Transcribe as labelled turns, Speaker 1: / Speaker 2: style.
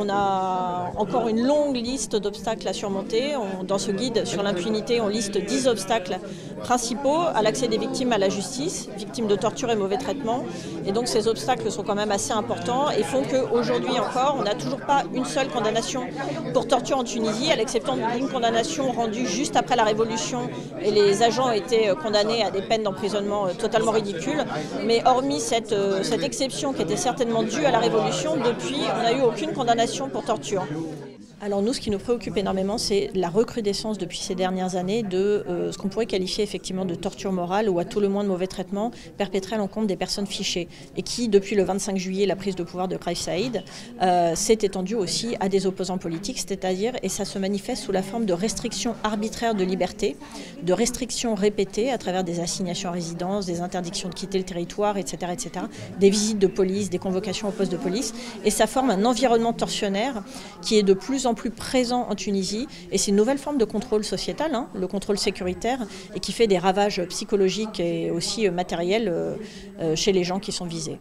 Speaker 1: on a encore une longue liste d'obstacles à surmonter. Dans ce guide sur l'impunité, on liste 10 obstacles principaux à l'accès des victimes à la justice, victimes de torture et mauvais traitements. Et donc ces obstacles sont quand même assez importants et font qu'aujourd'hui encore, on n'a toujours pas une seule condamnation pour torture en Tunisie, à l'exception d'une condamnation rendue juste après la Révolution et les agents ont été condamnés à des peines d'emprisonnement totalement ridicules. Mais hormis cette exception qui était certainement due à la Révolution, depuis, on n'a eu aucune condamnation pour torture. Alors nous, ce qui nous préoccupe énormément, c'est la recrudescence depuis ces dernières années de ce qu'on pourrait qualifier effectivement de torture morale ou à tout le moins de mauvais traitements perpétrés à l'encontre des personnes fichées et qui, depuis le 25 juillet, la prise de pouvoir de Kais Saied, s'est étendue aussi à des opposants politiques, c'est-à-dire, et ça se manifeste sous la forme de restrictions arbitraires de liberté, de restrictions répétées à travers des assignations à résidence, des interdictions de quitter le territoire, etc., des visites de police, des convocations au poste de police, et ça forme un environnement tortionnaire qui est de plus en plus présent en Tunisie et c'est une nouvelle forme de contrôle sociétal, le contrôle sécuritaire et qui fait des ravages psychologiques et aussi matériels chez les gens qui sont visés.